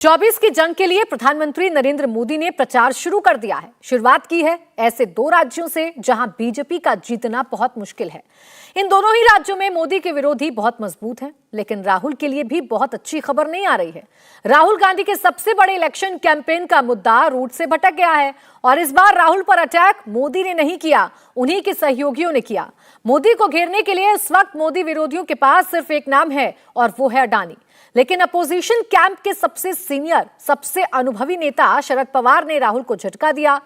24 की जंग के लिए प्रधानमंत्री नरेंद्र मोदी ने प्रचार शुरू कर दिया है। शुरुआत की है ऐसे दो राज्यों से जहां बीजेपी का जीतना बहुत मुश्किल है। इन दोनों ही राज्यों में मोदी के विरोधी बहुत मजबूत हैं, लेकिन राहुल के लिए भी बहुत अच्छी खबर नहीं आ रही है। राहुल गांधी के सबसे बड़े इलेक्शन कैंपेन का मुद्दा रूट से भटक गया है और इस बार राहुल पर अटैक मोदी ने नहीं किया, उन्हीं के सहयोगियों ने किया। मोदी को घेरने के लिए इस वक्त मोदी विरोधियों के पास सिर्फ एक नाम है और वो है अडानी। लेकिन अपोजिशन कैंप के सबसे सीनियर, सबसे अनुभवी नेता शरद पवार ने राहुल को झटका दिया।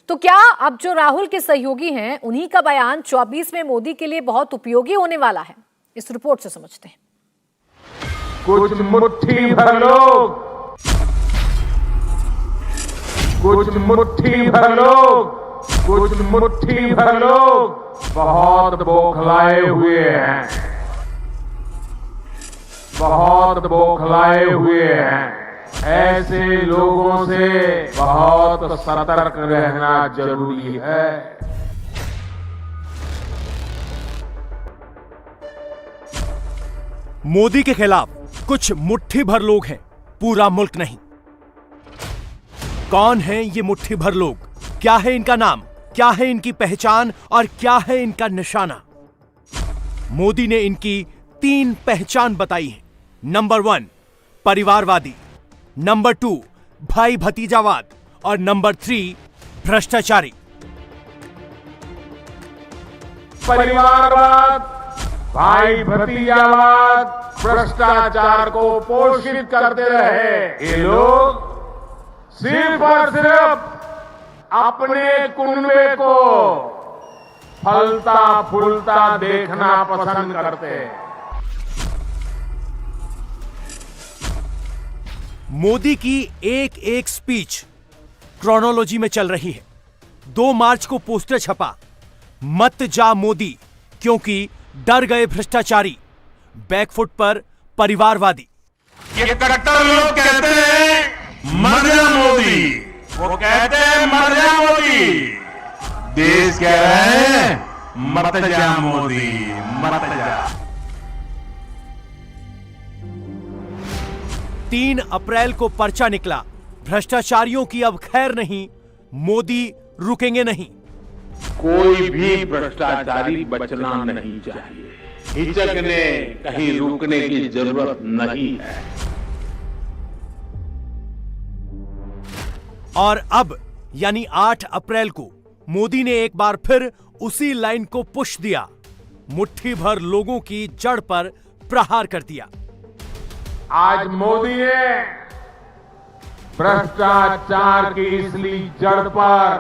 तो क्या अब जो राहुल के सहयोगी हैं, उन्हीं का बयान 24 में मोदी के लिए बहुत उपयोगी होने वाला है? इस रिपोर्ट से समझते हैं। कुछ मुट्ठी भर लोग, कुछ मुट्ठी भर लोग, कुछ मुट्ठी भर लोग बहुत बौखलाए हुए हैं, बहुत बौखलाए हुए हैं। ऐसे लोगों से बहुत सतर्क रहना जरूरी है। मोदी के खिलाफ कुछ मुट्ठी भर लोग हैं, पूरा मुल्क नहीं। कौन हैं ये मुट्ठी भर लोग? क्या है इनका नाम, क्या है इनकी पहचान और क्या है इनका निशाना? मोदी ने इनकी 3 पहचान बताई है। नंबर 1 परिवारवादी, नंबर 2 भाई भतीजावाद और नंबर 3 भ्रष्टाचारी। परिवारवाद, भाई भतीजावाद, भ्रष्टाचार को पोषित करते रहे ये लोग सिर्फ और सिर्फ अपने कुनबे को फलता फूलता देखना पसंद करते हैं। मोदी की एक एक स्पीच क्रोनोलॉजी में चल रही है। 2 मार्च को पोस्टर छपा, मत जा मोदी क्योंकि डर गए भ्रष्टाचारी। बैकफुट पर परिवारवादी। ये कट्टर लोग कहते हैं मर जा मोदी, वो कहते हैं मर जा मोदी। देश कह रहे हैं मत जा मोदी, मत जा। 3 अप्रैल को पर्चा निकला, भ्रष्टाचारियों की अब खैर नहीं, मोदी रुकेंगे नहीं। कोई भी भ्रष्टाचारी बचना नहीं चाहिए, हिचकने कहीं रुकने की जरूरत नहीं है। और अब यानी 8 अप्रैल को मोदी ने एक बार फिर उसी लाइन को पुश दिया, मुट्ठी भर लोगों की जड़ पर प्रहार कर दिया। आज मोदी ने भ्रष्टाचार की इसलिए जड़ पर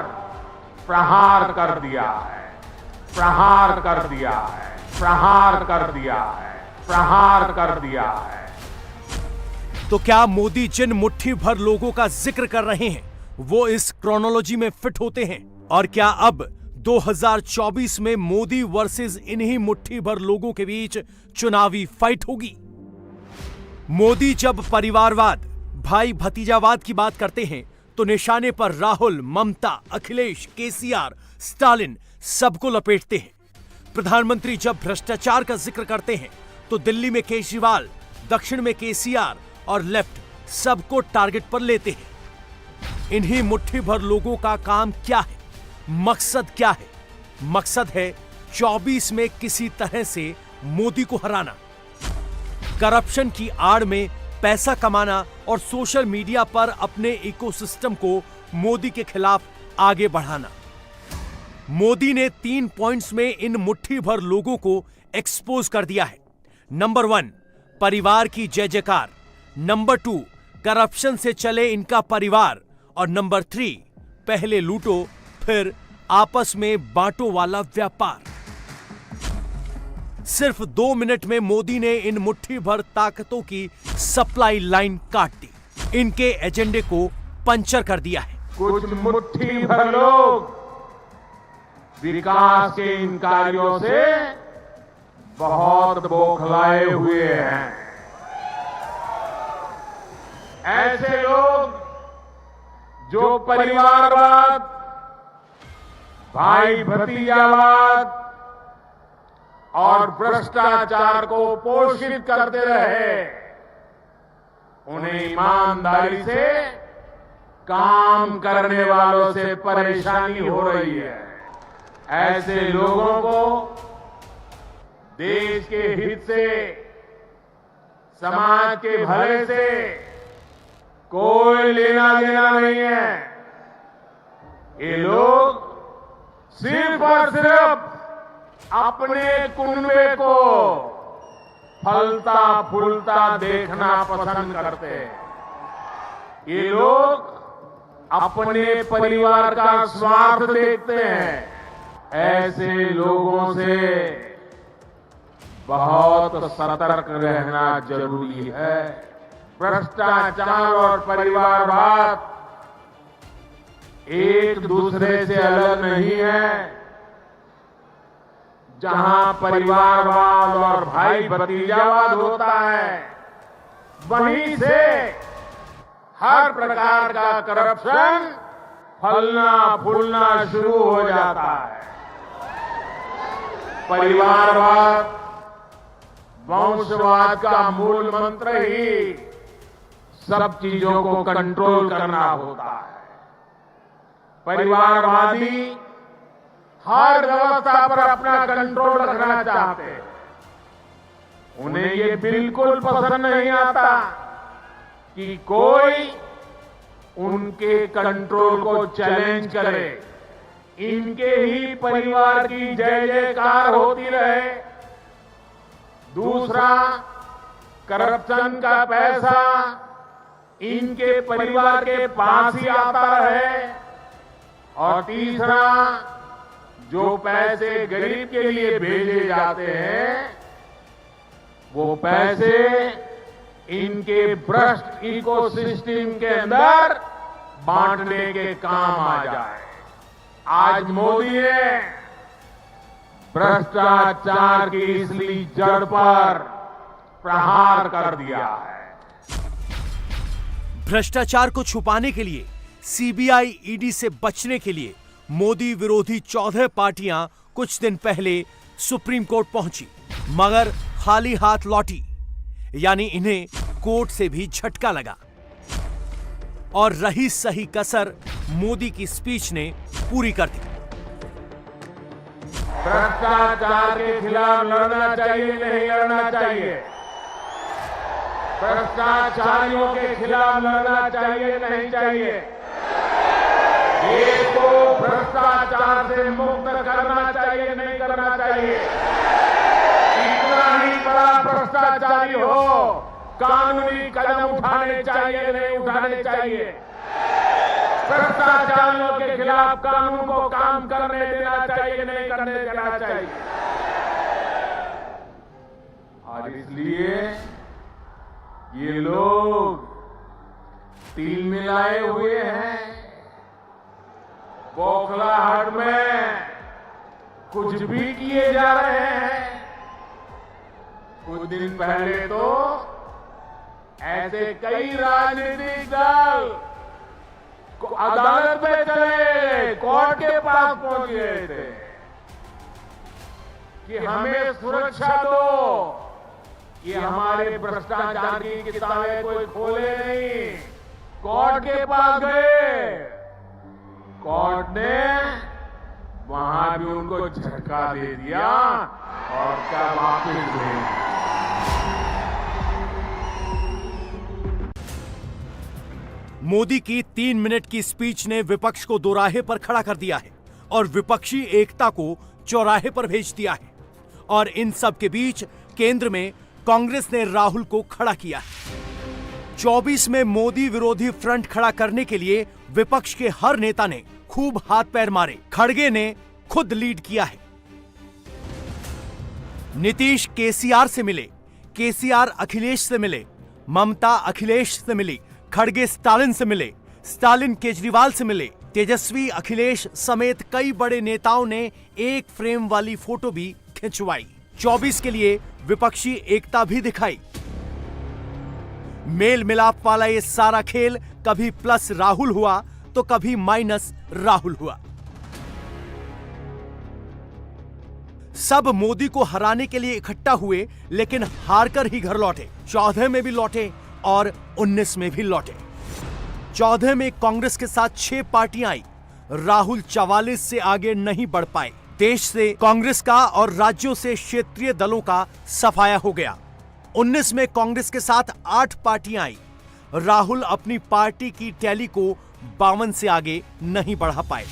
प्रहार कर दिया है, प्रहार कर दिया है, प्रहार कर दिया है, प्रहार कर दिया है। तो क्या मोदी जिन मुट्ठी भर लोगों का जिक्र कर रहे हैं वो इस क्रोनोलॉजी में फिट होते हैं? और क्या अब 2024 में मोदी वर्सेस इन्हीं मुट्ठी भर लोगों के बीच चुनावी फाइट होगी? मोदी जब परिवारवाद, भाई भतीजावाद की बात करते हैं तो निशाने पर राहुल, ममता, अखिलेश, केसीआर, स्टालिन सबको लपेटते हैं। प्रधानमंत्री जब भ्रष्टाचार का जिक्र करते हैं तो दिल्ली में केजरीवाल, दक्षिण में केसीआर और लेफ्ट सबको टारगेट पर लेते हैं। इन्हीं मुट्ठी भर लोगों का काम क्या है, मकसद क्या है? मकसद है 24 में किसी तरह से मोदी को हराना, करप्शन की आड़ में पैसा कमाना और सोशल मीडिया पर अपने इकोसिस्टम को मोदी के खिलाफ आगे बढ़ाना। मोदी ने 3 पॉइंट्स में इन मुट्ठी भर लोगों को एक्सपोज कर दिया है। नंबर 1 परिवार की जय जयकार, नंबर 2 करप्शन से चले इनका परिवार और नंबर 3 पहले लूटो फिर आपस में बांटो वाला व्यापार। सिर्फ 2 मिनट में मोदी ने इन मुट्ठी भर ताकतों की सप्लाई लाइन काट दी, इनके एजेंडे को पंचर कर दिया है। कुछ मुट्ठी भर लोग विकास के इन कार्यों से बहुत बौखलाए हुए हैं। ऐसे लोग जो परिवारवाद, भाई भतीजावाद और भ्रष्टाचार को पोषित करते रहे उन्हें ईमानदारी से काम करने वालों से परेशानी हो रही है। ऐसे लोगों को देश के हित से, समाज के भले से कोई लेना देना नहीं है। ये लोग सिर्फ और सिर्फ अपने कुनबे को फलता फूलता देखना पसंद करते हैं। ये लोग अपने परिवार का स्वार्थ देखते हैं। ऐसे लोगों से बहुत सतर्क रहना जरूरी है। भ्रष्टाचार और परिवारवाद एक दूसरे से अलग नहीं है। जहां परिवारवाद और भाई भतीजावाद होता है, वहीं से हर प्रकार का करप्शन फलना फूलना शुरू हो जाता है। परिवारवाद, वंशवाद का मूल मंत्र ही सब चीजों को कंट्रोल करना होता है। परिवारवादी हर व्यवस्था पर अपना कंट्रोल रखना चाहते हैं। उन्हें ये बिल्कुल पसंद नहीं आता कि कोई उनके कंट्रोल को चैलेंज करे। इनके ही परिवार की जय जयकार होती रहे। दूसरा, करप्शन का पैसा इनके परिवार के पास ही आता रहे। और तीसरा, जो पैसे गरीब के लिए भेजे जाते हैं, वो पैसे इनके भ्रष्ट इकोसिस्टम के अंदर बांटने के काम आ जाए। आज मोदी ने भ्रष्टाचार की इसलिए जड़ पर प्रहार कर दिया है। भ्रष्टाचार को छुपाने के लिए, सीबीआई ईडी से बचने के लिए मोदी विरोधी 14 पार्टियां कुछ दिन पहले सुप्रीम कोर्ट पहुंची, मगर खाली हाथ लौटी। यानी इन्हें कोर्ट से भी झटका लगा और रही सही कसर मोदी की स्पीच ने पूरी कर दी। भ्रष्टाचार के खिलाफ लड़ना चाहिए, नहीं लड़ना चाहिए। भ्रष्टाचारियों के खिलाफ लड़ना चाहिए, नहीं चाहिए। देश को भ्रष्टाचार से मुक्त करना चाहिए, नहीं करना चाहिए। इतना ही बड़ा भ्रष्टाचारी हो, कानूनी कदम उठाने चाहिए, नहीं उठाने चाहिए। भ्रष्टाचारियों के खिलाफ कानून को काम करने देना चाहिए, नहीं करने देना चाहिए। और इसलिए ये लोग तिल मिलाए हुए हैं। बौखलाहट में कुछ भी किए जा रहे हैं। कुछ दिन पहले तो ऐसे कई राजनीतिक दल अदालत में चले, कोर्ट के पास पहुंच गए थे कि हमें सुरक्षा दो, कि हमारे भ्रष्टाचार की किताबें कोई खोले नहीं। कोर्ट के पास गए, कोर्ट ने वहां भी उनको झटका दे दिया और क्या वापस भेज। मोदी की 3 मिनट की स्पीच ने विपक्ष को दोराहे पर खड़ा कर दिया है और विपक्षी एकता को चौराहे पर भेज दिया है। और इन सब के बीच केंद्र में कांग्रेस ने राहुल को खड़ा किया है। 24 में मोदी विरोधी फ्रंट खड़ा करने के लिए विपक्ष के हर नेता ने खूब हाथ पैर मारे। खड़गे ने खुद लीड किया है। नीतीश केसीआर से मिले, केसीआर अखिलेश से मिले, ममता अखिलेश से मिली, खड़गे स्टालिन से मिले, स्टालिन केजरीवाल से मिले। तेजस्वी अखिलेश समेत कई बड़े नेताओं ने एक फ्रेम वाली फोटो भी खिंचवाई। 24 के लिए विपक्षी एकता भी दिखाई। मेल मिलाप वाला ये सारा खेल कभी प्लस राहुल हुआ तो कभी माइनस राहुल हुआ। सब मोदी को हराने के लिए इकट्ठा हुए, लेकिन हारकर ही घर लौटे। 14 में भी लौटे, और 19 में भी लौटे। 14 में कांग्रेस के साथ 6 पार्टियां आई। राहुल 44 से आगे नहीं बढ़ पाए। देश से कांग्रेस का और राज्यों से क्षेत्रीय दलों का सफाया हो गया। 19 में कांग्रेस के साथ 8 पार्टियां आई। राहुल अपनी पार्टी की टैली को 52 से आगे नहीं बढ़ा पाए।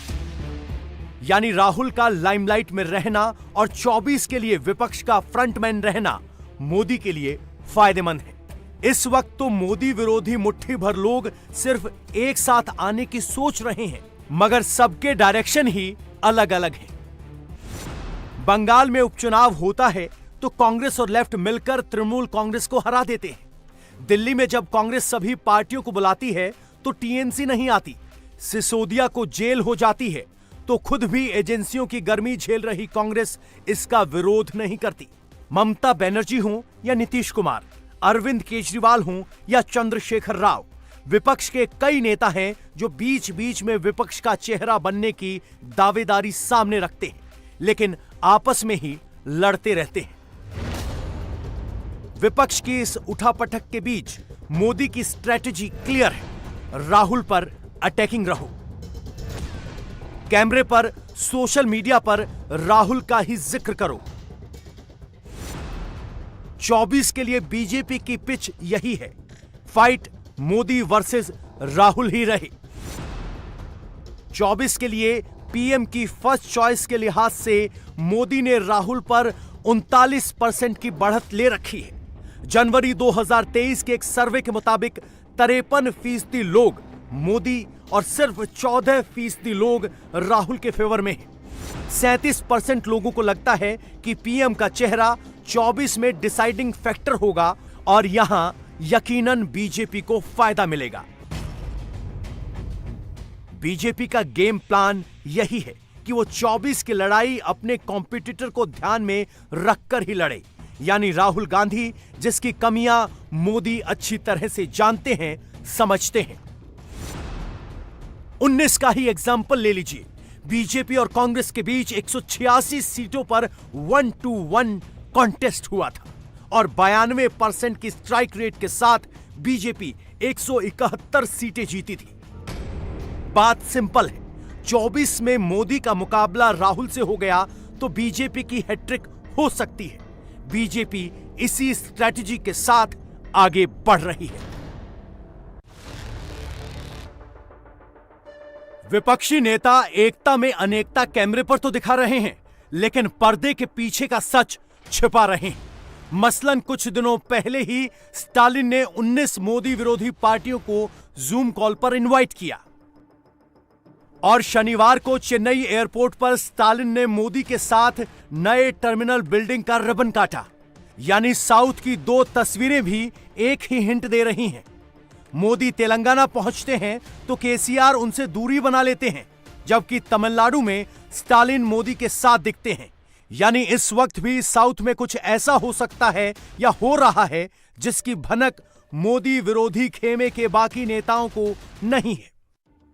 यानी राहुल का लाइमलाइट में रहना और 24 के लिए विपक्ष का फ्रंटमैन रहना मोदी के लिए फायदेमंद है। इस वक्त तो मोदी विरोधी मुट्ठी भर लोग सिर्फ एक साथ आने की सोच रहे हैं, मगर सबके डायरेक्शन ही अलग अलग हैं। बंगाल में उपचुनाव होता है तो कांग्रेस और लेफ्ट मिलकर तृणमूल कांग्रेस को हरा देते हैं। दिल्ली में जब कांग्रेस सभी पार्टियों को बुलाती है तो टीएमसी नहीं आती। सिसोदिया को जेल हो जाती है तो खुद भी एजेंसियों की गर्मी झेल रही कांग्रेस इसका विरोध नहीं करती। ममता बनर्जी हों या नीतीश कुमार, अरविंद केजरीवाल हों या चंद्रशेखर राव, विपक्ष के कई नेता हैं जो बीच बीच में विपक्ष का चेहरा बनने की दावेदारी सामने रखते हैं, लेकिन आपस में ही लड़ते रहते हैं। विपक्ष की इस उठापटक के बीच मोदी की स्ट्रेटजी क्लियर है, राहुल पर अटैकिंग रहो। कैमरे पर, सोशल मीडिया पर राहुल का ही जिक्र करो। 24 के लिए बीजेपी की पिच यही है, फाइट मोदी वर्सेस राहुल ही रहे। 24 के लिए पीएम की फर्स्ट चॉइस के लिहाज से मोदी ने राहुल पर 39% की बढ़त ले रखी है। जनवरी 2023 के एक सर्वे के मुताबिक 53% लोग मोदी और सिर्फ 14% लोग राहुल के फेवर में हैं। 37% लोगों को लगता है कि पीएम का चेहरा 24 में डिसाइडिंग फैक्टर होगा और यहां यकीनन बीजेपी को फायदा मिलेगा। बीजेपी का गेम प्लान यही है कि वो 24 की लड़ाई अपने कॉम्पिटिटर को ध्यान में रखकर ही लड़े, यानी राहुल गांधी, जिसकी कमियां मोदी अच्छी तरह से जानते हैं, समझते हैं। 19 का ही एग्जाम्पल ले लीजिए। बीजेपी और कांग्रेस के बीच 186 सीटों पर 1-to-1 कॉन्टेस्ट हुआ था और 92% की स्ट्राइक रेट के साथ बीजेपी 171 सीटें जीती थी। बात सिंपल है, 24 में मोदी का मुकाबला राहुल से हो गया तो बीजेपी की हैट्रिक हो सकती है। बीजेपी इसी स्ट्रैटेजी के साथ आगे बढ़ रही है। विपक्षी नेता एकता में अनेकता कैमरे पर तो दिखा रहे हैं, लेकिन पर्दे के पीछे का सच छिपा रहे हैं। मसलन कुछ दिनों पहले ही स्टालिन ने 19 मोदी विरोधी पार्टियों को जूम कॉल पर इनवाइट किया और शनिवार को चेन्नई एयरपोर्ट पर स्टालिन ने मोदी के साथ नए टर्मिनल बिल्डिंग का रिबन काटा। यानी साउथ की 2 तस्वीरें भी एक ही हिंट दे रही हैं। मोदी तेलंगाना पहुंचते हैं तो केसीआर उनसे दूरी बना लेते हैं, जबकि तमिलनाडु में स्टालिन मोदी के साथ दिखते हैं। यानी इस वक्त भी साउथ में कुछ ऐसा हो सकता है या हो रहा है जिसकी भनक मोदी विरोधी खेमे के बाकी नेताओं को नहीं है।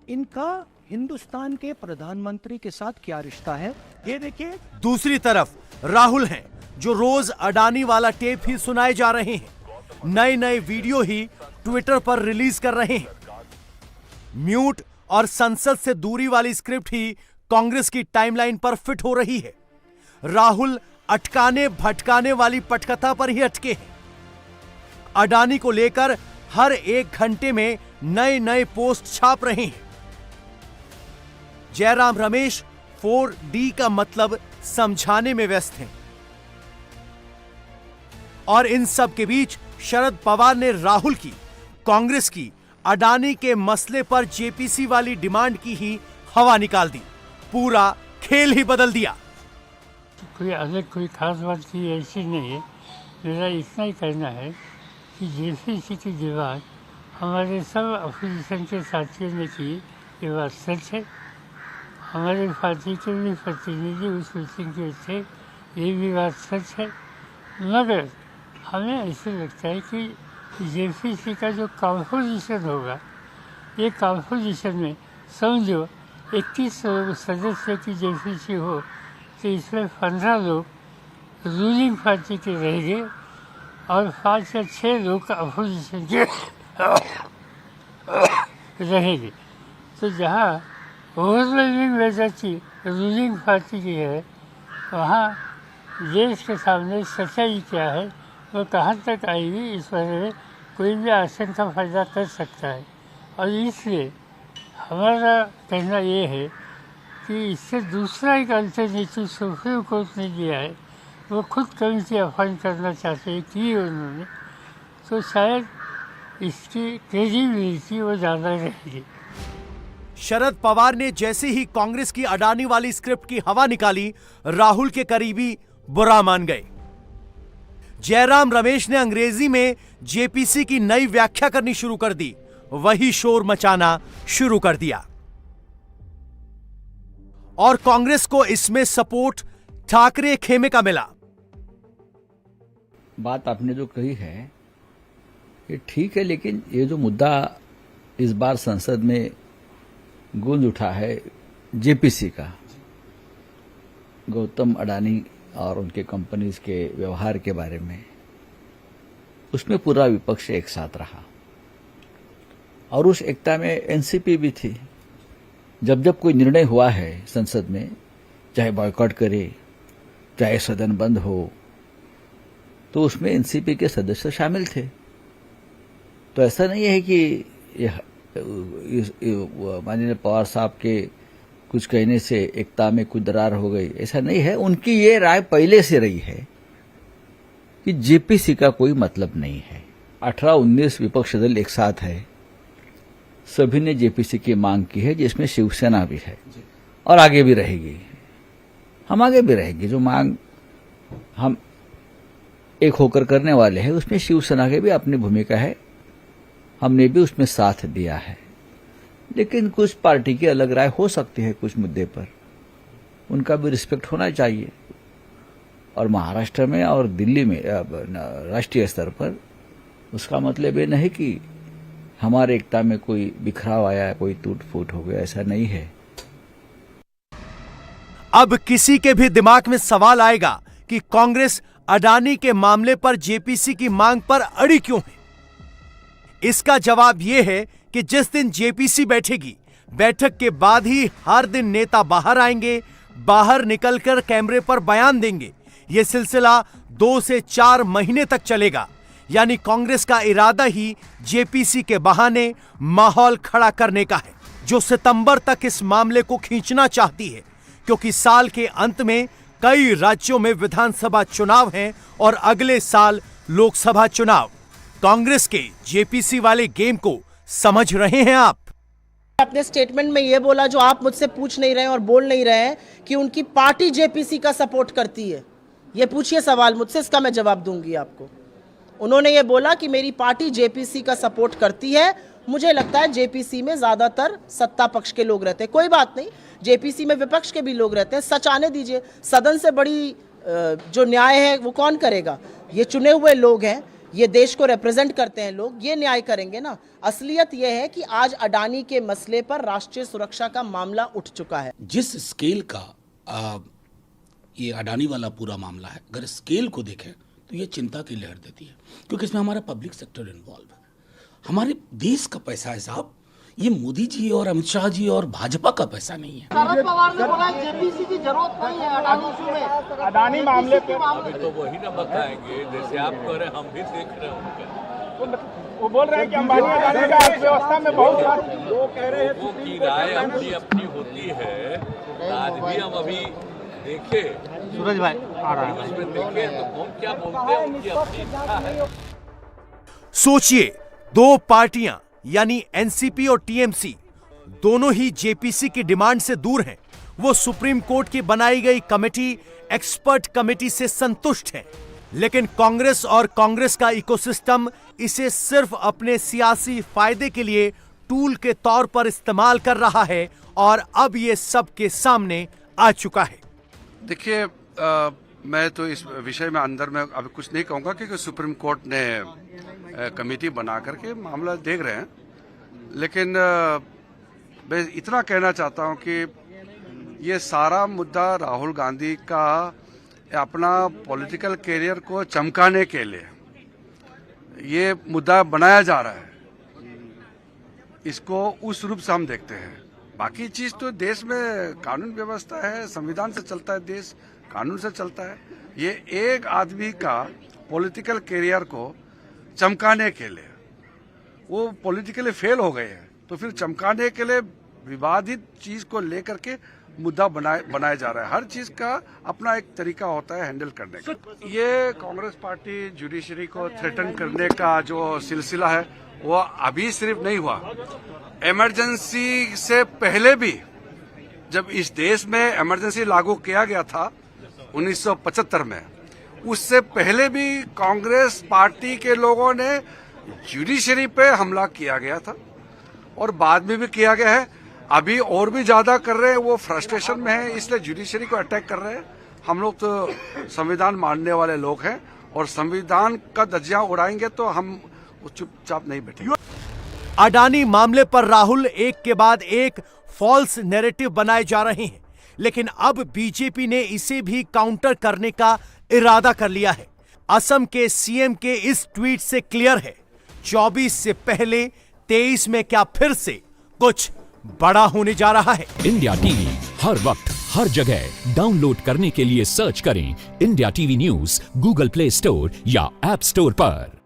इनका हिंदुस्तान के प्रधानमंत्री के साथ क्या रिश्ता है, ये देखिए। दूसरी तरफ राहुल हैं जो रोज अडानी वाला टेप ही सुनाए जा रहे हैं, नए नए वीडियो ही ट्विटर पर रिलीज कर रहे हैं। म्यूट और संसद से दूरी वाली स्क्रिप्ट ही कांग्रेस की टाइमलाइन पर फिट हो रही है। राहुल अटकाने भटकाने वाली पटकथा पर ही अटके हैं। अडानी को लेकर हर 1 घंटे में नए नए पोस्ट छाप रहे हैं। जयराम रमेश 4D का मतलब समझाने में व्यस्त हैं। और इन सब के बीच शरद पवार ने राहुल की, कांग्रेस की, अडानी के मसले पर जेपीसी वाली डिमांड की ही हवा निकाल दी। पूरा खेल ही बदल दिया। कोई अलग कोई खास बात की ऐसी नहीं है। मेरा इतना ही कहना है कि जेपीसी की दीवार हमारे सब अपोजिशन के साथियों ने की, ये बात सच है। हमारे पार्टी के भी प्रतिनिधि उस मीटिंग के थे, ये भी बात सच है। मगर हमें ऐसे लगता है कि जेपीसी का जो कंपोजिशन होगा, ये कंपोजिशन में समझो 21 सदस्य की जेपीसी हो तो इसमें 15 लोग रूलिंग पार्टी के रहेंगे और 5 या 6 लोग अपोजिशन के रहेंगे। तो जहाँ ओवरवेलमिंग मेजॉरिटी रूलिंग पार्टी की है, वहाँ देश के सामने सच्चाई क्या है, वो कहाँ तक आएगी, इस बारे में कोई भी आशंका पैदा कर सकता है। और इसलिए हमारा कहना ये है कि इससे दूसरा एक अल्टरनेटिव सुप्रीम कोर्ट ने दिया है, वो खुद कमिटी अपॉइंट करना चाहते हैं कि उन्होंने, तो शायद इसकी क्रेडिबिलिटी वो ज़्यादा रहेगी। शरद पवार ने जैसे ही कांग्रेस की अडानी वाली स्क्रिप्ट की हवा निकाली, राहुल के करीबी बुरा मान गए। जयराम रमेश ने अंग्रेजी में जेपीसी की नई व्याख्या करनी शुरू कर दी, वही शोर मचाना शुरू कर दिया। और कांग्रेस को इसमें सपोर्ट ठाकरे खेमे का मिला। बात आपने जो कही है ये ठीक है, लेकिन ये जो मुद्दा इस बार संसद में गूंज उठा है जेपीसी का, गौतम अडानी और उनके कंपनीज के व्यवहार के बारे में, उसमें पूरा विपक्ष एक साथ रहा और उस एकता में एनसीपी भी थी। जब जब कोई निर्णय हुआ है संसद में, चाहे बॉयकॉट करे, चाहे सदन बंद हो, तो उसमें एनसीपी के सदस्य शामिल थे। तो ऐसा नहीं है कि माननीय पवार साहब के कुछ कहने से एकता में कुछ दरार हो गई, ऐसा नहीं है। उनकी ये राय पहले से रही है कि जेपीसी का कोई मतलब नहीं है। 18-19 विपक्ष दल एक साथ है, सभी ने जेपीसी की मांग की है, जिसमें शिवसेना भी है और आगे भी रहेगी। हम आगे भी रहेंगे, जो मांग हम एक होकर करने वाले हैं उसमें शिवसेना की भी अपनी भूमिका है, हमने भी उसमें साथ दिया है। लेकिन कुछ पार्टी की अलग राय हो सकती है कुछ मुद्दे पर, उनका भी रिस्पेक्ट होना चाहिए। और महाराष्ट्र में और दिल्ली में राष्ट्रीय स्तर पर उसका मतलब ये नहीं कि हमारे एकता में कोई बिखराव आया, कोई टूट फूट हो गया, ऐसा नहीं है। अब किसी के भी दिमाग में सवाल आएगा कि कांग्रेस अडानी के मामले पर जेपीसी की मांग पर अड़ी क्यों है। इसका जवाब यह है कि जिस दिन जेपीसी बैठेगी, बैठक के बाद ही हर दिन नेता बाहर आएंगे, बाहर निकलकर कैमरे पर बयान देंगे। यह सिलसिला 2 से 4 महीने तक चलेगा। यानी कांग्रेस का इरादा ही जेपीसी के बहाने माहौल खड़ा करने का है, जो सितंबर तक इस मामले को खींचना चाहती है, क्योंकि साल के अंत में कई राज्यों में विधानसभा चुनाव हैं और अगले साल लोकसभा चुनाव। कांग्रेस के जेपीसी वाले गेम को समझ रहे हैं आप? अपने स्टेटमेंट में ये बोला, जो आप मुझसे पूछ नहीं रहे हैं और बोल नहीं रहे हैं, कि उनकी पार्टी जेपीसी का सपोर्ट करती है। ये पूछिए सवाल मुझसे, इसका मैं जवाब दूंगी आपको। उन्होंने ये बोला कि मेरी पार्टी जेपीसी का सपोर्ट करती है। मुझे लगता है जेपीसी में ज्यादातर सत्ता पक्ष के लोग रहते हैं। कोई बात नहीं, जेपीसी में विपक्ष के भी लोग रहते हैं, सच आने दीजिए। सदन से बड़ी जो न्याय है वो कौन करेगा? ये चुने हुए लोग हैं, ये देश को रिप्रेजेंट करते हैं लोग, ये न्याय करेंगे ना। असलियत ये है कि आज अडानी के मसले पर राष्ट्रीय सुरक्षा का मामला उठ चुका है। जिस स्केल का ये अडानी वाला पूरा मामला है, अगर स्केल को देखें तो ये चिंता की लहर देती है, क्योंकि इसमें हमारा पब्लिक सेक्टर इन्वॉल्व है, हमारे देश का पैसा है साहब। ये मोदी जी और अमित शाह जी और भाजपा का पैसा नहीं है। शरद पवार ने बोला जेपीसी की जरूरत नहीं है अडानी इशू में, अडानी मामले पे। तो वही ना बताएंगे, जैसे आप कह रहे हैं हम भी देख रहे हैं। वो बोल रहे हैं कि अंबानी अडानी का अर्थव्यवस्था में बहुत सारे लोग कह रहे हैं लोगों की राय अपनी अपनी होती है। आज भी हम अभी देखे सूरज भाई आ रहा है, उसमें देखे तो कौन क्या बोलते हैं, उनकी अपनी इच्छा है। सोचिए, 2 पार्टियां यानी एनसीपी और टीएमसी दोनों ही जेपीसी की डिमांड से दूर हैं। वो सुप्रीम कोर्ट की बनाई गई कमेटी, एक्सपर्ट कमेटी से संतुष्ट हैं, लेकिन कांग्रेस और कांग्रेस का इकोसिस्टम इसे सिर्फ अपने सियासी फायदे के लिए टूल के तौर पर इस्तेमाल कर रहा है और अब ये सबके सामने आ चुका है। देखिए, मैं तो इस विषय में अंदर में अभी कुछ नहीं कहूँगा, क्योंकि सुप्रीम कोर्ट ने कमेटी बना करके मामला देख रहे हैं। लेकिन मैं इतना कहना चाहता हूँ कि ये सारा मुद्दा राहुल गांधी का अपना पॉलिटिकल कैरियर को चमकाने के लिए ये मुद्दा बनाया जा रहा है, इसको उस रूप से हम देखते हैं। बाकी चीज तो देश में कानून व्यवस्था है, संविधान से चलता है देश, कानून से चलता है। ये एक आदमी का पॉलिटिकल करियर को चमकाने के लिए, वो पॉलिटिकली फेल हो गए हैं, तो फिर चमकाने के लिए विवादित चीज को लेकर के मुद्दा बनाया जा रहा है। हर चीज का अपना एक तरीका होता है हैंडल करने का। ये कांग्रेस पार्टी जुडिशरी को थ्रेटन करने का जो सिलसिला है वो अभी सिर्फ नहीं हुआ, इमरजेंसी से पहले भी, जब इस देश में इमरजेंसी लागू किया गया था 1975 में, उससे पहले भी कांग्रेस पार्टी के लोगों ने जुडिशरी पे हमला किया गया था और बाद में भी किया गया है। अभी और भी ज्यादा कर रहे हैं, वो फ्रस्ट्रेशन में है, इसलिए जुडिशरी को अटैक कर रहे हैं। हम लोग तो संविधान मानने वाले लोग हैं और संविधान का धज्जियां उड़ाएंगे तो हम चुपचाप नहीं बैठेंगे। अडानी मामले पर राहुल एक के बाद एक फॉल्स नैरेटिव बनाए जा रहे हैं, लेकिन अब बीजेपी ने इसे भी काउंटर करने का इरादा कर लिया है। असम के सीएम के इस ट्वीट से क्लियर है, 24 से पहले 23 में क्या फिर से कुछ बड़ा होने जा रहा है। इंडिया टीवी हर वक्त हर जगह डाउनलोड करने के लिए सर्च करें India TV news Google play store या ऐप स्टोर पर।